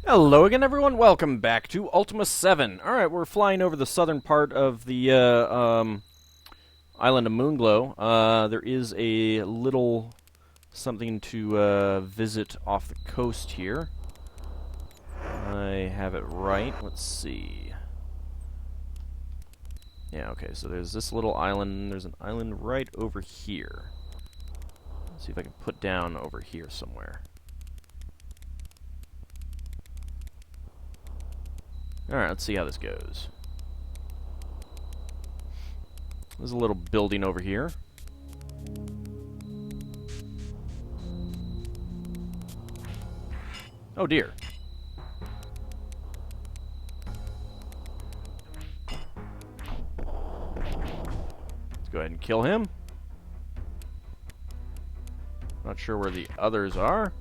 Hello again, everyone. Welcome back to Ultima VII. Alright, we're flying over the southern part of the island of Moonglow. There is a little something to visit off the coast here. I have it right. Let's see. Yeah, okay, so there's this little island. There's an island right over here. Let's see if I can put down over here somewhere. Alright, let's see how this goes. There's a little building over here. Oh dear. Let's go ahead and kill him. Not sure where the others are.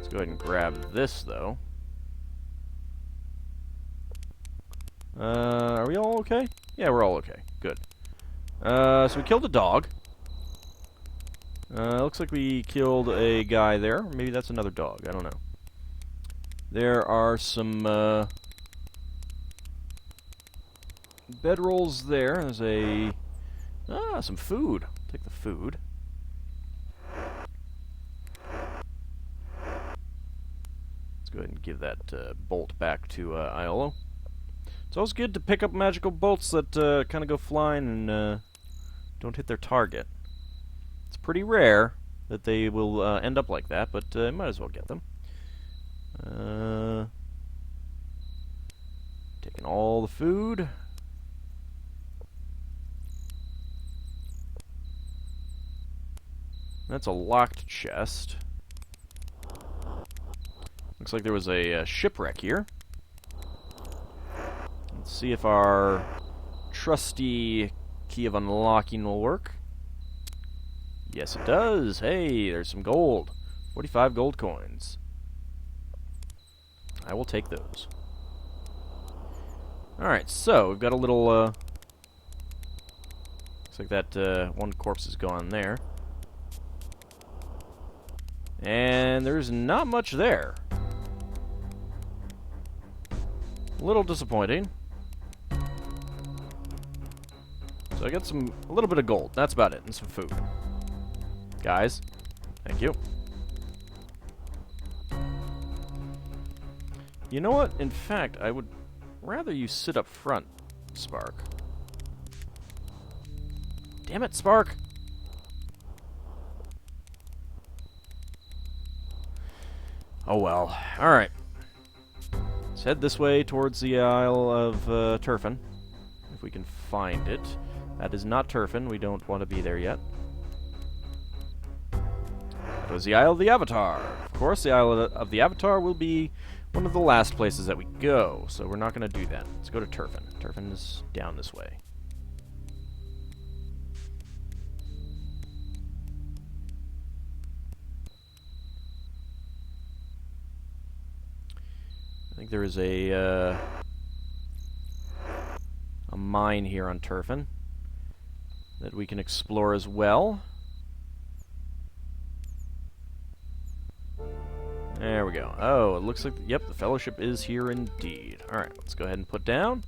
Go ahead and grab this, though. Are we all okay? Yeah, we're all okay. Good. So we killed a dog. Looks like we killed a guy there. Maybe that's another dog. I don't know. There are some bedrolls there. There's a some food. Take the food. Go ahead and give that bolt back to Iolo. It's always good to pick up magical bolts that kind of go flying and don't hit their target. It's pretty rare that they will end up like that, but might as well get them. Taking all the food. That's a locked chest. Looks like there was a shipwreck here. Let's see if our trusty key of unlocking will work. Yes, it does. Hey, there's some gold. 45 gold coins. I will take those. Alright, so we've got a little... looks like that one corpse is gone there. And there's not much there. A little disappointing. So I got a little bit of gold. That's about it, and some food. Guys, thank you. You know what? In fact, I would rather you sit up front, Spark. Damn it, Spark! Oh well. Alright. Let's head this way towards the Isle of Turfin, if we can find it. That is not Turfin. We don't want to be there yet. That was the Isle of the Avatar. Of course, the Isle of the Avatar will be one of the last places that we go, so we're not going to do that. Let's go to Turfin. Turfin is down this way. I think there is a mine here on Terfin that we can explore as well. There we go. Oh, it looks like, yep, the Fellowship is here indeed. Alright, let's go ahead and put down.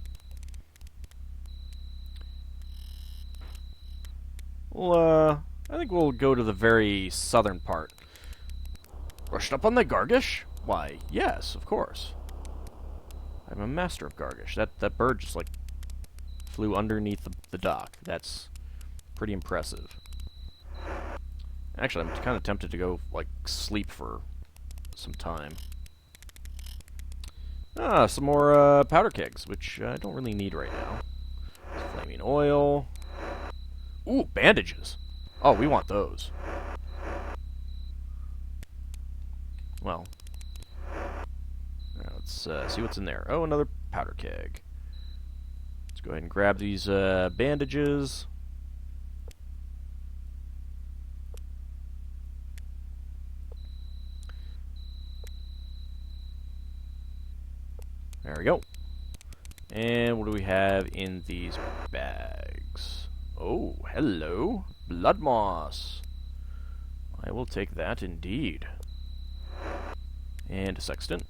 Well, I think we'll go to the very southern part. Rushed up on the Gargish? Why, yes, of course. I'm a master of Gargish. That bird just, like, flew underneath the dock. That's pretty impressive. Actually, I'm kind of tempted to go, like, sleep for some time. Some more powder kegs, which I don't really need right now. Flaming oil. Ooh, bandages. Oh, we want those. Well... Let's see what's in there. Oh, another powder keg. Let's go ahead and grab these bandages. There we go. And what do we have in these bags? Oh, hello. Blood moss. I will take that, indeed. And a sextant.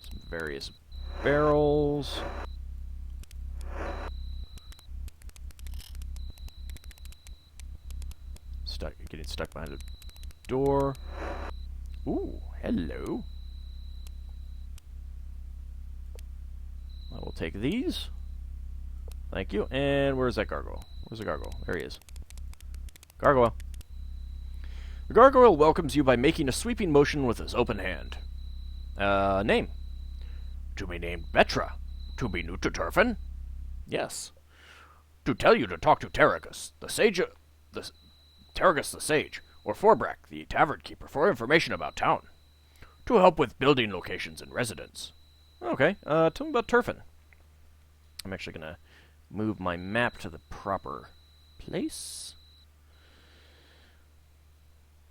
Some various barrels. Getting stuck behind a door. Ooh, hello. I will take these. Thank you. And where's that gargoyle? Where's the gargoyle? There he is. Gargoyle. The gargoyle welcomes you by making a sweeping motion with his open hand. Name. To be named Betra. To be new to Turfin? Yes. To tell you to talk to Tagus, the sage... Tagus the Sage, or Forbrak, the tavern keeper, for information about town. To help with building locations and residence. Okay, tell me about Terfin. I'm actually going to move my map to the proper place.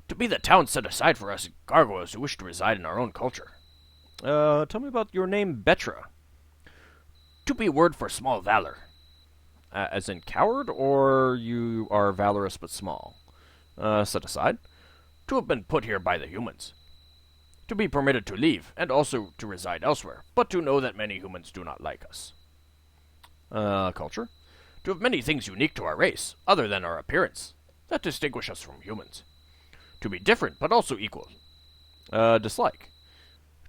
To be the town set aside for us gargoyles who wish to reside in our own culture. Tell me about your name, Betra. To be word for small valor. As in coward, or you are valorous but small? Set aside. To have been put here by the humans. To be permitted to leave, and also to reside elsewhere, but to know that many humans do not like us. Culture. To have many things unique to our race, other than our appearance, that distinguish us from humans. To be different, but also equal. Dislike.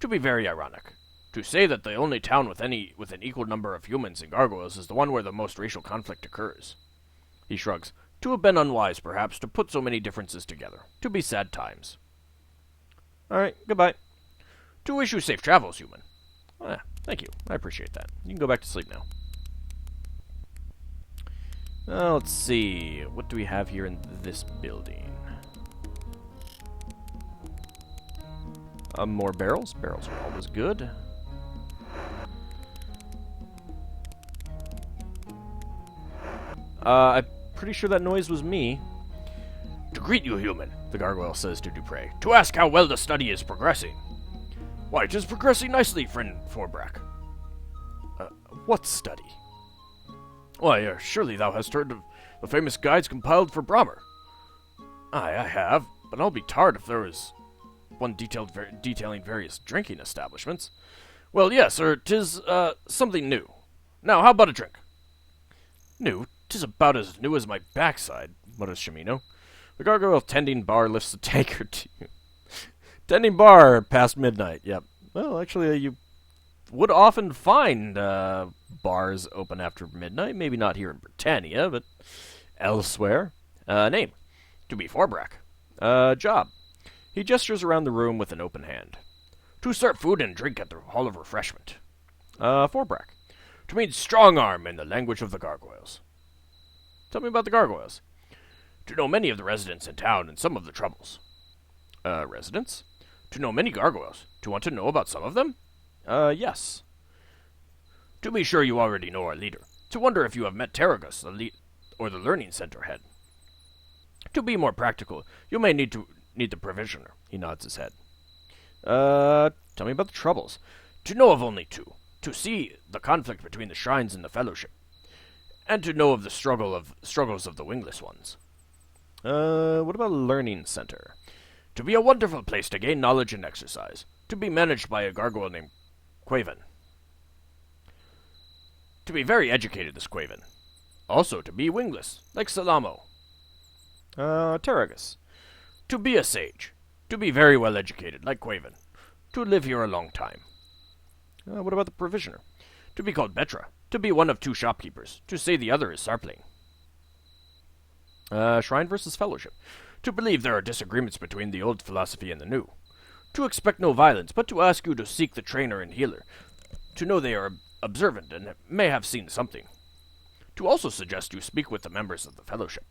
To be very ironic. To say that the only town with an equal number of humans and gargoyles is the one where the most racial conflict occurs. He shrugs. To have been unwise, perhaps, to put so many differences together. To be sad times. Alright, goodbye. To wish you safe travels, human. Thank you. I appreciate that. You can go back to sleep now. Let's see. What do we have here in this building? More barrels. Barrels are always good. I'm pretty sure that noise was me. To greet you, human, the gargoyle says to Dupre. To ask how well the study is progressing. Why, it is progressing nicely, friend Forbrak. What study? Why, surely thou hast heard of the famous guides compiled for Brahmer. Aye, I have, but I'll be tarred if there is one detailing various drinking establishments. Well, yes, sir, 'tis, something new. Now, how about a drink? New? 'Tis about as new as my backside, mutters Shimino. The gargoyle tending bar lifts a tankard to you. Tending bar past midnight, yep. Well, actually, you would often find bars open after midnight. Maybe not here in Britannia, but elsewhere. Name. To be Forbrak. Job. He gestures around the room with an open hand. To serve food and drink at the Hall of Refreshment. Forbrak. To mean strong arm in the language of the gargoyles. Tell me about the gargoyles. To know many of the residents in town and some of the troubles. Residents? To know many gargoyles. To want to know about some of them? Yes. To be sure you already know our leader. To wonder if you have met Tagus, or the Learning Center head. To be more practical, you may need the provisioner. He nods his head. Tell me about the troubles. To know of only two. To see the conflict between the shrines and the fellowship. And to know of the struggles of the wingless ones. What about a learning center? To be a wonderful place to gain knowledge and exercise. To be managed by a gargoyle named Quaven. To be very educated, this Quaven. Also to be wingless, like Salamo. Tagus. To be a sage. To be very well educated, like Quaven. To live here a long time. What about the provisioner? To be called Betra. To be one of two shopkeepers. To say the other is Sarpling. Shrine versus fellowship. To believe there are disagreements between the old philosophy and the new. To expect no violence, but to ask you to seek the trainer and healer. To know they are observant and may have seen something. To also suggest you speak with the members of the fellowship.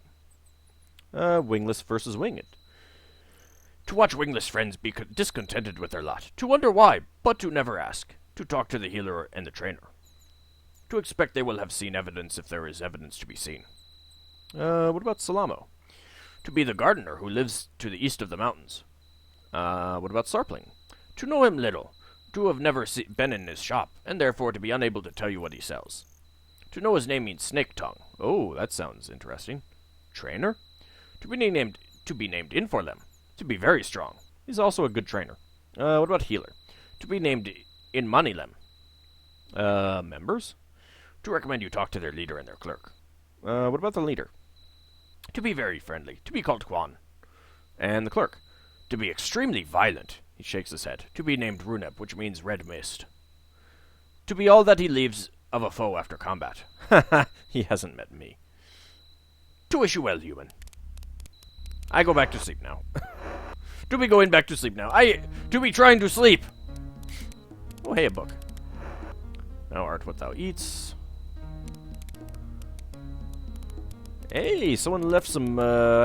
Wingless versus winged. To watch wingless friends be discontented with their lot. To wonder why, but to never ask. To talk to the healer and the trainer. To expect they will have seen evidence if there is evidence to be seen. What about Salamo? To be the gardener who lives to the east of the mountains. What about Sarpling? To know him little. To have never been in his shop, and therefore to be unable to tell you what he sells. To know his name means snake tongue. Oh, that sounds interesting. Trainer? To be named Inforlem. To be very strong. He's also a good trainer. What about healer? To be named Inmanilem. Members? To recommend you talk to their leader and their clerk. What about the leader? To be very friendly. To be called Quan. And the clerk? To be extremely violent. He shakes his head. To be named Runeb, which means red mist. To be all that he leaves of a foe after combat. He hasn't met me. To wish you well, human. I go back to sleep now. To be going back to sleep now. To be trying to sleep. Oh, hey, a book. Now art what thou eats. Hey, someone left some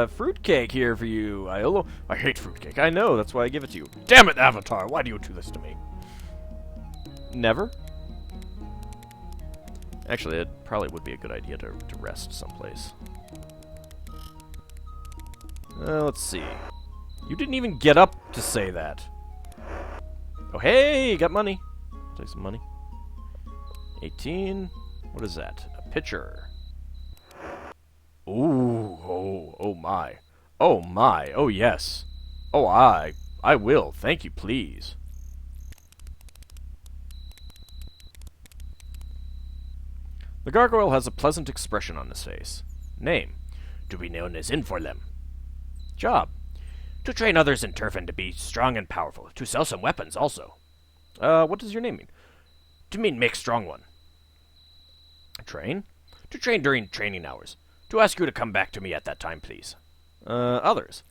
fruitcake here for you, Iolo. I hate fruitcake. I know, that's why I give it to you. Damn it, Avatar, why do you do this to me? Never? Actually, it probably would be a good idea to rest someplace. Let's see. You didn't even get up to say that. Oh, hey, got money. I'll take some money. 18. What is that? A pitcher. Ooh, oh my. Oh my, oh yes. Oh, I will. Thank you, please. The gargoyle has a pleasant expression on his face. Name. To be known as Inforlem. Job. To train others in Turfin to be strong and powerful. To sell some weapons also. What does your name mean? To mean make strong one. Train? To train during training hours. To ask you to come back to me at that time, please. Others.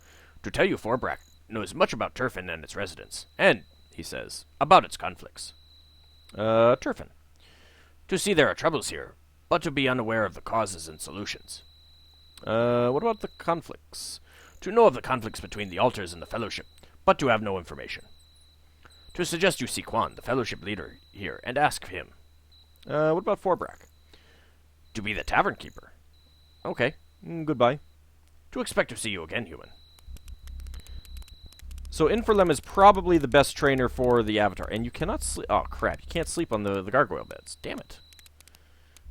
To tell you Forbrak knows much about Turfin and its residents. And, he says, about its conflicts. Turfin. To see there are troubles here, but to be unaware of the causes and solutions. What about the conflicts? To know of the conflicts between the altars and the Fellowship, but to have no information. To suggest you see Quan, the Fellowship leader here, and ask him. What about Forbrak? To be the tavern keeper. Okay, goodbye. To expect to see you again, human. So Inforlem is probably the best trainer for the Avatar, and you cannot sleep. Oh crap! You can't sleep on the gargoyle beds. Damn it!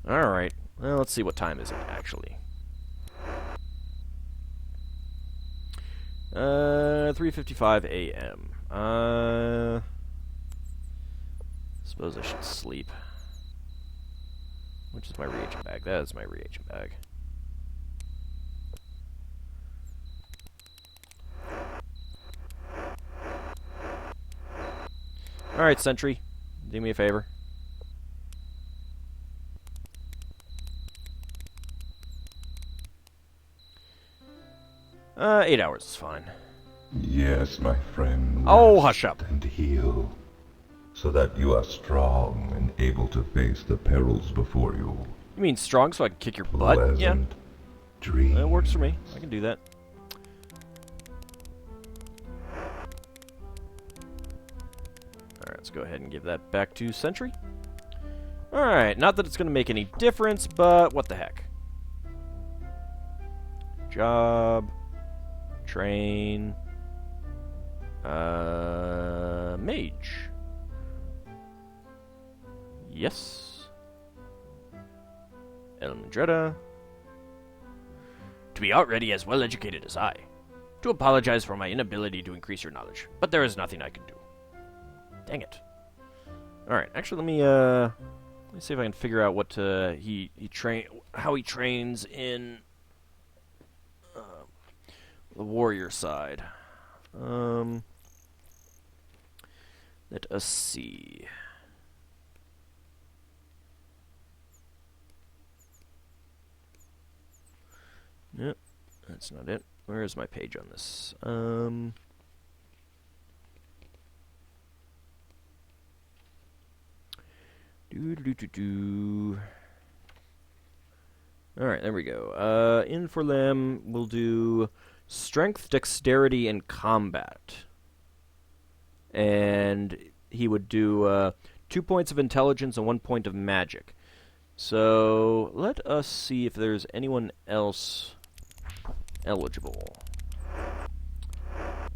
All right. Well, let's see what time is it actually. 3:55 a.m. Suppose I should sleep. Which is my reagent bag? That is my reagent bag. Alright, Sentry. Do me a favor. Uh, 8 hours is fine. Yes, my friend. Oh, hush up. And heal, so that you are strong and able to face the perils before you. You mean strong so I can kick your butt? Pleasant Yeah. dreams. It works for me. I can do that. Alright, let's go ahead and give that back to Sentry. Alright, not that it's going to make any difference, but what the heck. Job. Train. Mage. Yes. Elmandretta. To be out ready as well educated as I. To apologize for my inability to increase your knowledge, but there is nothing I can do. Dang it. Alright, actually let me see if I can figure out what how he trains in the warrior side. Let us see. Yep, that's not it. Where is my page on this? Alright, there we go. Inforlem will do strength, dexterity, and combat. And he would do 2 points of intelligence and 1 point of magic. So, let us see if there's anyone else eligible.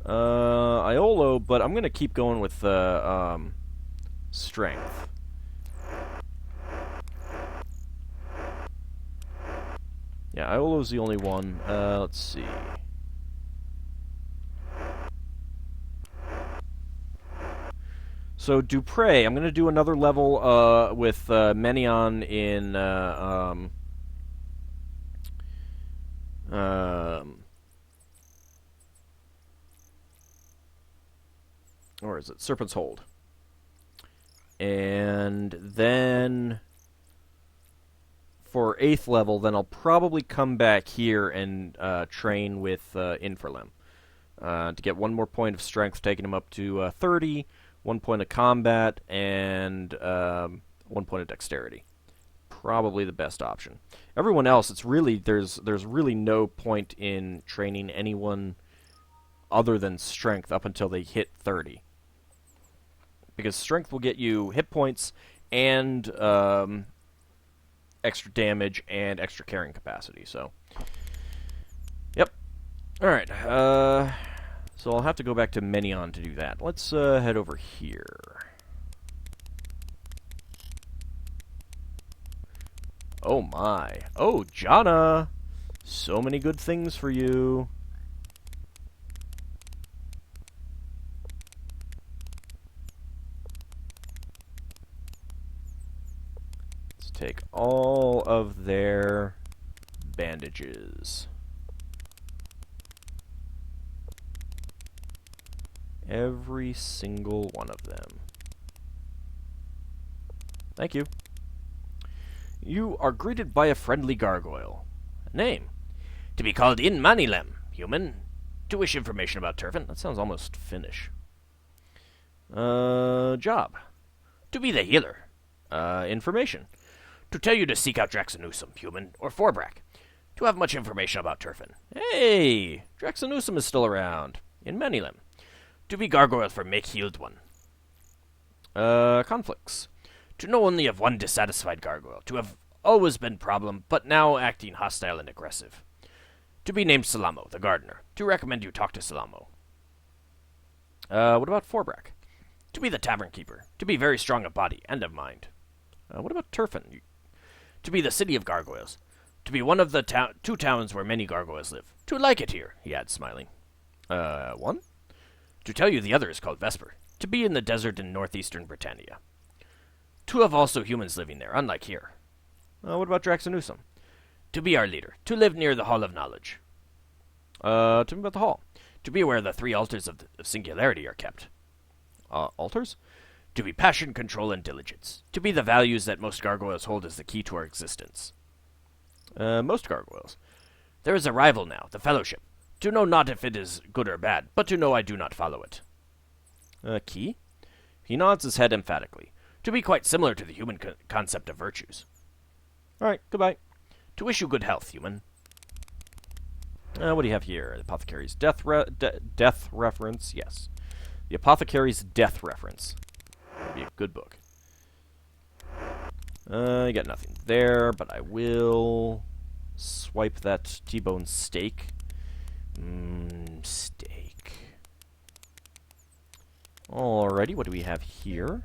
Iolo, but I'm going to keep going with strength. Yeah, Iolo's the only one. Let's see. So Dupre, I'm going to do another level with Menion in or is it Serpent's Hold? And then for 8th level, then I'll probably come back here and train with Infralem to get one more point of strength, taking him up to 30, 1 point of combat, and 1 point of dexterity. Probably the best option. Everyone else, it's really there's really no point in training anyone other than strength up until they hit 30. Because strength will get you hit points and extra damage and extra carrying capacity. So, yep. All right. So I'll have to go back to Menion to do that. Let's head over here. Oh my. Oh, Jana! So many good things for you. Let's take all of their bandages. Every single one of them. Thank you. You are greeted by a friendly gargoyle. Name: to be called in Manilem, human. To wish information about Turfin. That sounds almost Finnish. Job: to be the healer. Information: to tell you to seek out Draxinusom, human, or Forbrak. To have much information about Turfin. Hey! Draxinusom is still around. In Manilem. To be gargoyle for make healed one. Conflicts: to know only of one dissatisfied gargoyle. To have always been problem, but now acting hostile and aggressive. To be named Salamo, the gardener. To recommend you talk to Salamo. What about Forbrak? To be the tavern keeper. To be very strong of body and of mind. What about Turfin? To be the city of gargoyles. To be one of the two towns where many gargoyles live. To like it here, he adds, smiling. One? To tell you the other is called Vesper. To be in the desert in northeastern Britannia. To have also humans living there, unlike here. What about Draxinusom? To be our leader. To live near the Hall of Knowledge. Tell me about the hall. To be where the 3 altars of singularity are kept. Altars? To be passion, control, and diligence. To be the values that most gargoyles hold as the key to our existence. Most gargoyles. There is a rival now, the Fellowship. To know not if it is good or bad, but to know I do not follow it. Key? He nods his head emphatically. To be quite similar to the human concept of virtues. Alright, goodbye. To wish you good health, human. What do you have here? The Apothecary's death reference? Yes. The Apothecary's death reference. That'd be a good book. You got nothing there, but I will swipe that T-bone steak. Steak. Alrighty, what do we have here?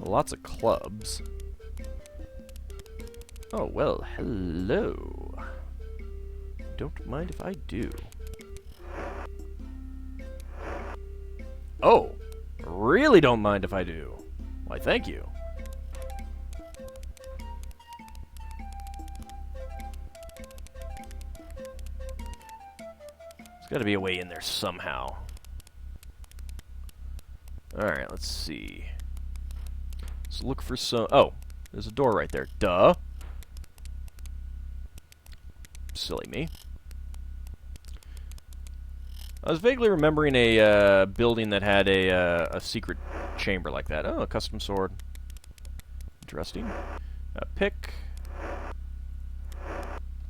Lots of clubs. Oh, well, hello. Don't mind if I do. Oh, really don't mind if I do. Why, thank you. There's got to be a way in there somehow. Alright, let's see. Let's look for some... Oh, there's a door right there. Duh. Silly me. I was vaguely remembering a building that had a secret chamber like that. Oh, a custom sword. Interesting. A pick.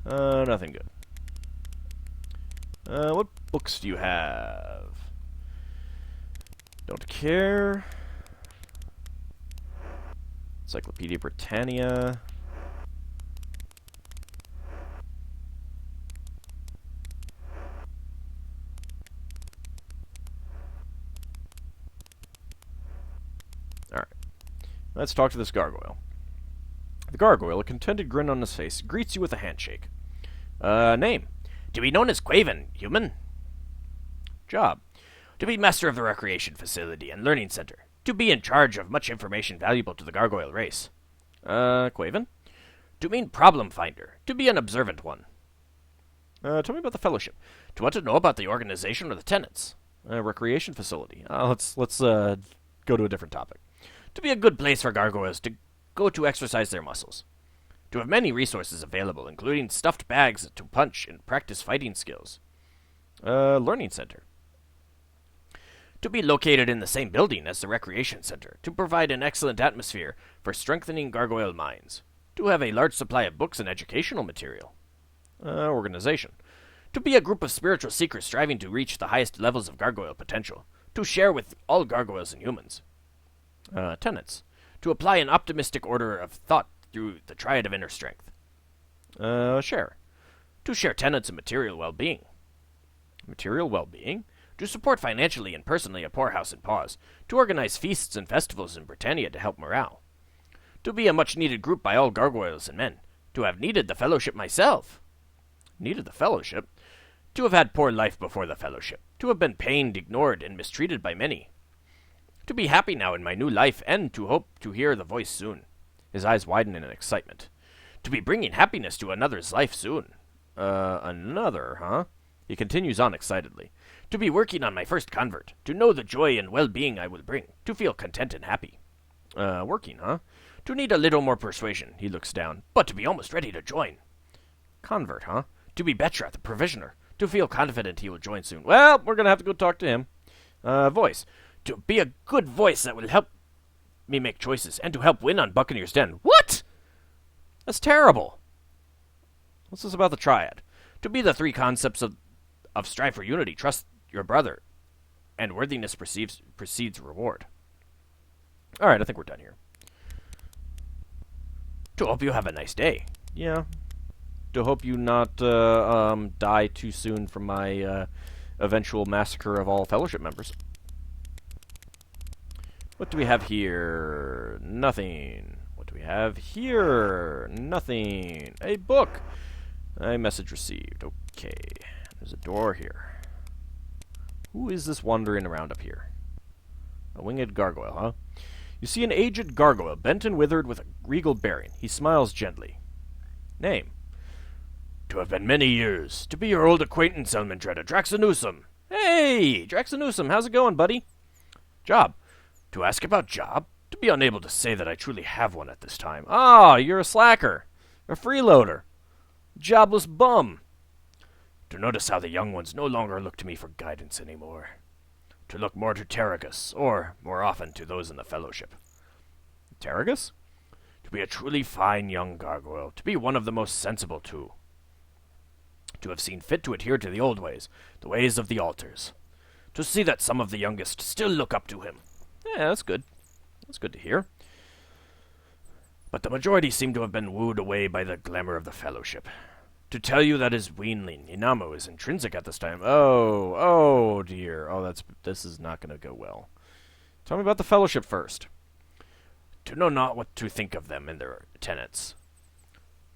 Nothing good. What books do you have? Don't care. Encyclopedia Britannia. Alright. Let's talk to this gargoyle. The Gargoyle, a contented grin on his face, greets you with a handshake. Name? To be known as Quaven, human. Job? To be master of the recreation facility and learning center. To be in charge of much information valuable to the Gargoyle race. Quaven? To mean problem finder. To be an observant one. Tell me about the Fellowship. To want to know about the organization or the tenants. Recreation facility. Let's go to a different topic. To be a good place for gargoyles to go to exercise their muscles. To have many resources available, including stuffed bags to punch and practice fighting skills. Learning center. To be located in the same building as the recreation center. To provide an excellent atmosphere for strengthening gargoyle minds. To have a large supply of books and educational material. Organization. To be a group of spiritual seekers striving to reach the highest levels of gargoyle potential. To share with all gargoyles and humans. Tenants. To apply an optimistic order of thought through the triad of inner strength. Share. To share tenants and material well-being. Material well-being? To support financially and personally a poorhouse in Paws. To organize feasts and festivals in Britannia to help morale. To be a much-needed group by all gargoyles and men. To have needed the Fellowship myself. Needed the Fellowship? To have had poor life before the Fellowship. To have been pained, ignored, and mistreated by many. To be happy now in my new life, and to hope to hear the voice soon. His eyes widen in excitement. To be bringing happiness to another's life soon. Another, huh? He continues on excitedly. To be working on my first convert. To know the joy and well-being I will bring. To feel content and happy. Working, huh? To need a little more persuasion. He looks down. But to be almost ready to join. Convert, huh? To be Betra, the provisioner. To feel confident he will join soon. Well, we're gonna have to go talk to him. Voice. To be a good voice that will help me make choices, and to help win on Buccaneer's Den. What? That's terrible. What's this about the triad? To be the three concepts of strive for unity, trust your brother, and worthiness precedes reward. All right, I think we're done here. To hope you have a nice day. Yeah. To hope you not die too soon from my eventual massacre of all Fellowship members. What do we have here? Nothing. What do we have here? Nothing. A book. A message received. Okay. There's a door here. Who is this wandering around up here? A winged gargoyle, huh? You see an aged gargoyle, bent and withered with a regal bearing. He smiles gently. Name? To have been many years. To be your old acquaintance, Elmandretta, Draxinusom. Hey, Draxinusom, how's it going, buddy? Job. To ask about job? To be unable to say that I truly have one at this time. Ah, you're a slacker. A freeloader. Jobless bum. To notice how the young ones no longer look to me for guidance anymore. To look more to Tagus, or, more often, to those in the Fellowship. Tagus? To be a truly fine young gargoyle. To be one of the most sensible, too. To have seen fit to adhere to the old ways, the ways of the altars. To see that some of the youngest still look up to him. Yeah, that's good. That's good to hear. But the majority seem to have been wooed away by the glamour of the Fellowship. To tell you that his weanling, Inamo, is intrinsic at this time. Oh dear. Oh, this is not going to go well. Tell me about the Fellowship first. To know not what to think of them and their tenets.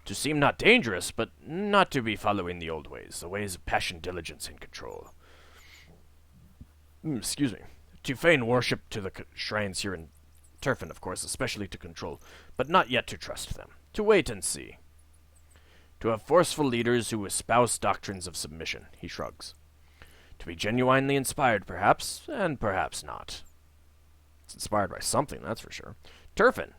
To seem not dangerous, but not to be following the old ways, the ways of passion, diligence, and control. Excuse me. To feign worship to the shrines here in Turfin, of course, especially to control, but not yet to trust them. To wait and see. To have forceful leaders who espouse doctrines of submission, he shrugs. To be genuinely inspired, perhaps, and perhaps not. It's inspired by something, that's for sure. Turfin.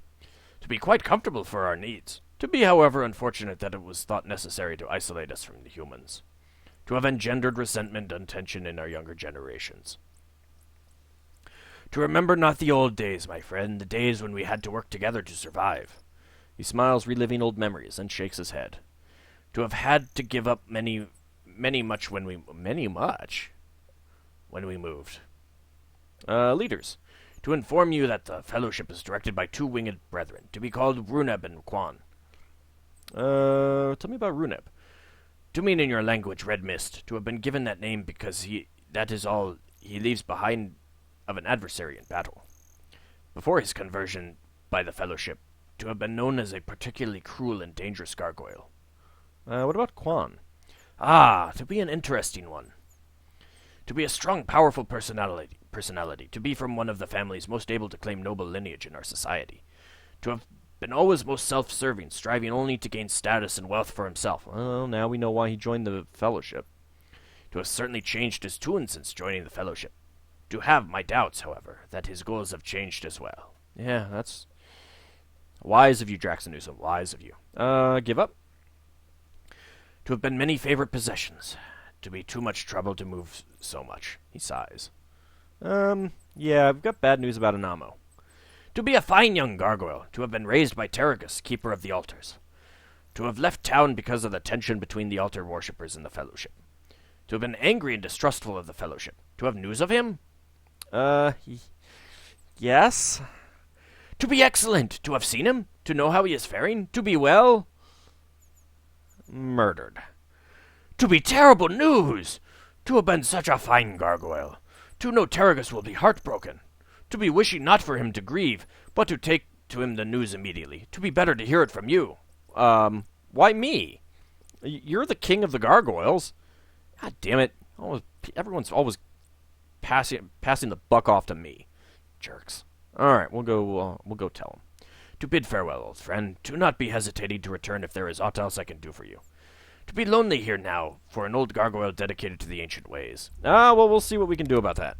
To be quite comfortable for our needs. To be, however, unfortunate that it was thought necessary to isolate us from the humans. To have engendered resentment and tension in our younger generations. To remember not the old days, my friend, the days when we had to work together to survive. He smiles, reliving old memories, and shakes his head. To have had to give up many much when we moved. Leaders. To inform you that the Fellowship is directed by two winged brethren, to be called Runeb and Quan. Tell me about Runeb. To mean in your language, Red Mist, to have been given that name because that is all he leaves behind of an adversary in battle. Before his conversion by the Fellowship, to have been known as a particularly cruel and dangerous gargoyle. What about Quan? Ah, to be an interesting one. To be a strong, powerful personality, to be from one of the families most able to claim noble lineage in our society, to have been always most self-serving, striving only to gain status and wealth for himself. Well, now we know why he joined the Fellowship. To have certainly changed his tune since joining the Fellowship. To have my doubts, however, that his goals have changed as well. Yeah, that's wise of you, Draxinusom. Wise of you. Give up? To have been many favorite possessions. To be too much trouble to move so much. He sighs. Yeah, I've got bad news about Anamo. To be a fine young gargoyle. To have been raised by Tagus, keeper of the altars. To have left town because of the tension between the altar worshippers and the Fellowship. To have been angry and distrustful of the Fellowship. To have news of him? Yes? To be excellent. To have seen him. To know how he is faring. To be well. Murdered. To be terrible news! To have been such a fine gargoyle. To know Tagus will be heartbroken. To be wishing not for him to grieve, but to take to him the news immediately. To be better to hear it from you. Why me? You're the king of the gargoyles. God damn it. Everyone's always passing the buck off to me. Jerks. Alright, we'll go tell him. To bid farewell, old friend. To not be hesitating to return if there is aught else I can do for you. To be lonely here now, for an old gargoyle dedicated to the ancient ways. Well, we'll see what we can do about that.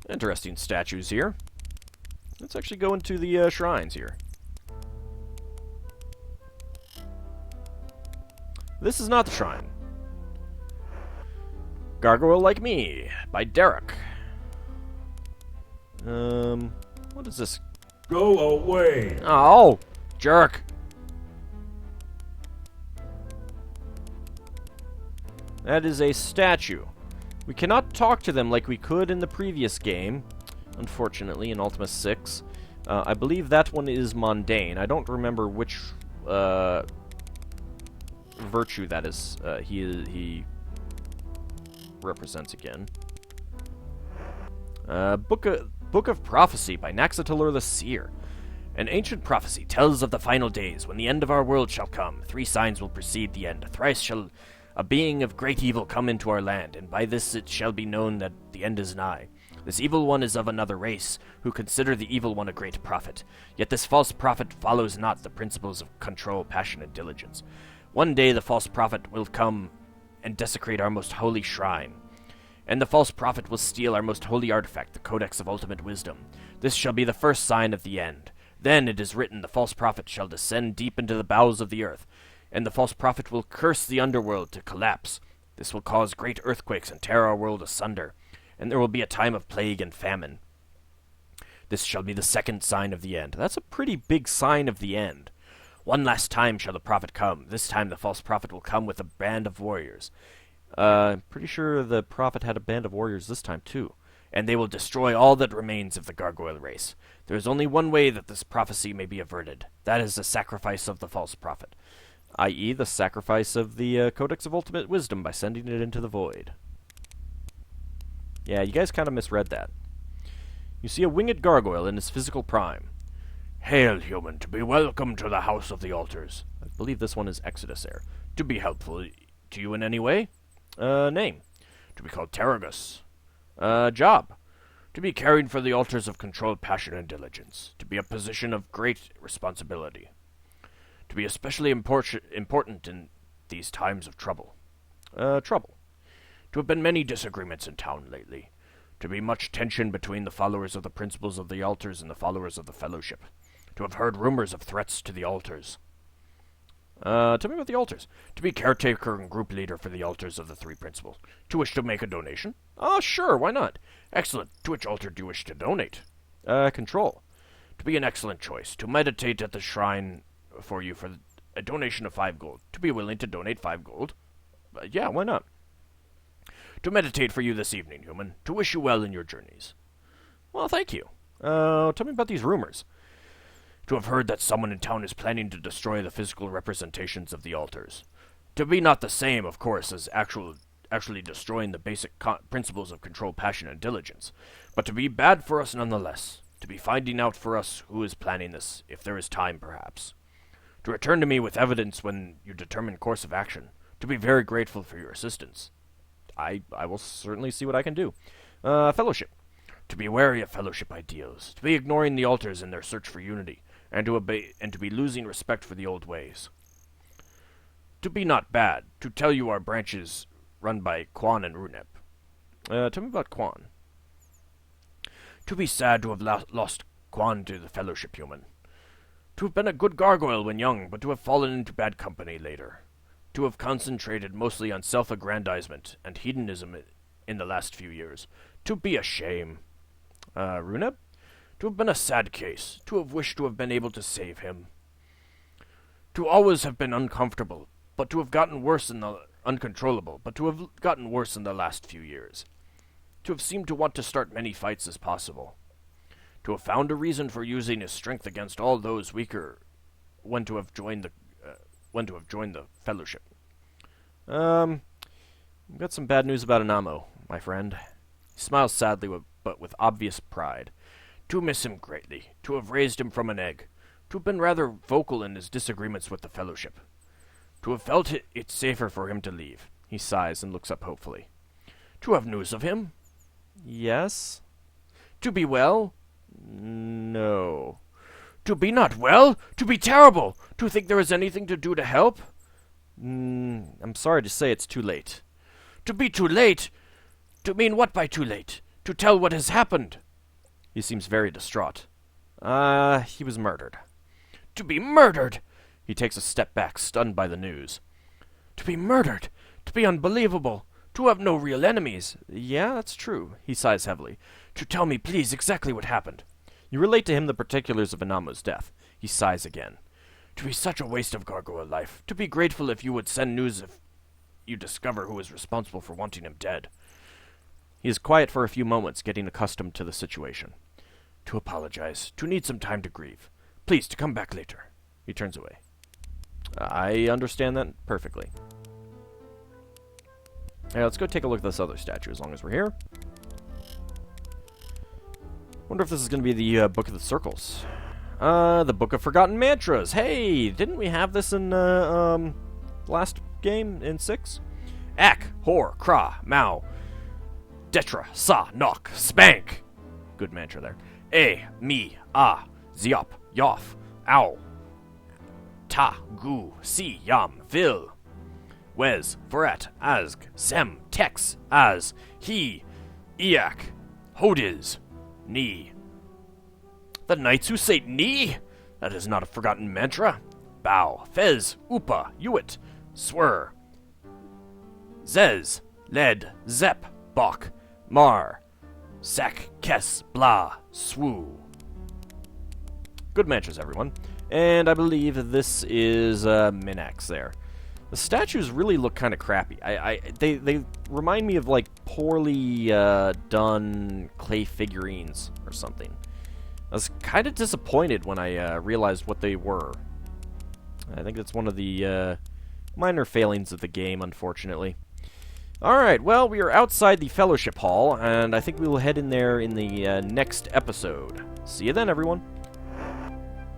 Interesting statues here. Let's actually go into the shrines here. This is not the shrine. Gargoyle Like Me, by Derek. What is this? Go away! Oh, jerk. That is a statue. We cannot talk to them like we could in the previous game, unfortunately, in Ultima VI. I believe that one is mundane. I don't remember which virtue that is. He represents again. Book of Prophecy by Naxatalur the Seer. An ancient prophecy tells of the final days, when the end of our world shall come. 3 signs will precede the end. Thrice shall a being of great evil come into our land, and by this it shall be known that the end is nigh. This evil one is of another race, who consider the evil one a great prophet. Yet this false prophet follows not the principles of control, passion, and diligence. One day the false prophet will come and desecrate our most holy shrine. And the false prophet will steal our most holy artifact, the Codex of Ultimate Wisdom. This shall be the first sign of the end. Then it is written, the false prophet shall descend deep into the bowels of the earth, and the false prophet will curse the underworld to collapse. This will cause great earthquakes and tear our world asunder, and there will be a time of plague and famine. This shall be the second sign of the end. That's a pretty big sign of the end. One last time shall the prophet come. This time the false prophet will come with a band of warriors. Pretty sure the prophet had a band of warriors this time, too. And they will destroy all that remains of the gargoyle race. There is only one way that this prophecy may be averted. That is the sacrifice of the false prophet, i.e. the sacrifice of the Codex of Ultimate Wisdom by sending it into the void. Yeah, you guys kind of misread that. You see a winged gargoyle in his physical prime. Hail, human, to be welcome to the house of the altars. I believe this one is Exodus Air. To be helpful to you in any way? Name. To be called Tagus. Job. To be caring for the altars of controlled passion and diligence. To be a position of great responsibility. To be especially important in these times of trouble. Trouble. To have been many disagreements in town lately. To be much tension between the followers of the principles of the altars and the followers of the fellowship. To have heard rumors of threats to the altars. Tell me about the altars. To be caretaker and group leader for the altars of the 3 principles. To wish to make a donation. Oh, sure, why not? Excellent. To which altar do you wish to donate? Control. To be an excellent choice. To meditate at the shrine for you for a donation of 5 gold. To be willing to donate 5 gold. Yeah, why not? To meditate for you this evening, human. To wish you well in your journeys. Well, thank you. Tell me about these rumors. To have heard that someone in town is planning to destroy the physical representations of the altars. To be not the same, of course, as actually destroying the basic principles of control, passion, and diligence, but to be bad for us nonetheless. To be finding out for us who is planning this, if there is time, perhaps. To return to me with evidence when you determine course of action. To be very grateful for your assistance. I will certainly see what I can do. Fellowship. To be wary of fellowship ideals. To be ignoring the altars in their search for unity, and to be losing respect for the old ways. To be not bad. To tell you our branches run by Quan and Runep. Tell me about Quan. To be sad to have lost Quan to the Fellowship human. To have been a good gargoyle when young, but to have fallen into bad company later. To have concentrated mostly on self-aggrandizement and hedonism in the last few years. To be a shame. Runeb? To have been a sad case. To have wished to have been able to save him. To always have been uncomfortable, but to have gotten worse in the uncontrollable, but to have gotten worse in the last few years. To have seemed to want to start many fights as possible. To have found a reason for using his strength against all those weaker when to have joined the Fellowship. I've got some bad news about Anamo, my friend. He smiles sadly, but with obvious pride. To miss him greatly. To have raised him from an egg. To have been rather vocal in his disagreements with the Fellowship. To have felt it safer for him to leave. He sighs and looks up hopefully. To have news of him? Yes? To be well? No. To be not well? To be terrible? To think there is anything to do to help? I'm sorry to say it's too late. To be too late? To mean what by too late? To tell what has happened? He seems very distraught. He was murdered. To be murdered? He takes a step back, stunned by the news. To be murdered? To be unbelievable? To have no real enemies? Yeah, that's true. He sighs heavily. To tell me, please, exactly what happened. You relate to him the particulars of Anamo's death. He sighs again. To be such a waste of gargoyle life. To be grateful if you would send news if you discover who is responsible for wanting him dead. He is quiet for a few moments, getting accustomed to the situation. To apologize. To need some time to grieve. Please, to come back later. He turns away. I understand that perfectly. Alright, let's go take a look at this other statue as long as we're here. Wonder if this is going to be the Book of the Circles. The Book of Forgotten Mantras. Hey, didn't we have this in last game in 6? Ak, Hor, Kra, Mao, Detra, Sa, Nok, Spank. Good mantra there. E, Mi, A, Ziop, Yoff, Ow, Ta, Gu, Si, Yam, Vil, Wez, Foret, Azg, Sem, Tex, Az, He, Iak, Hodiz, Ni. The knights who say Ni? That is not a forgotten mantra. Bow, Fez, Upa, Uit, Swir, Zez, Led, Zep, Bok, Mar, Sak, Kes, Blah, Swoo. Good mantras, everyone. And I believe this is Minax there. The statues really look kind of crappy. They remind me of like poorly done clay figurines or something. I was kind of disappointed when I realized what they were. I think that's one of the minor failings of the game, unfortunately. Alright, well, we are outside the Fellowship Hall, and I think we will head in there in the next episode. See you then, everyone.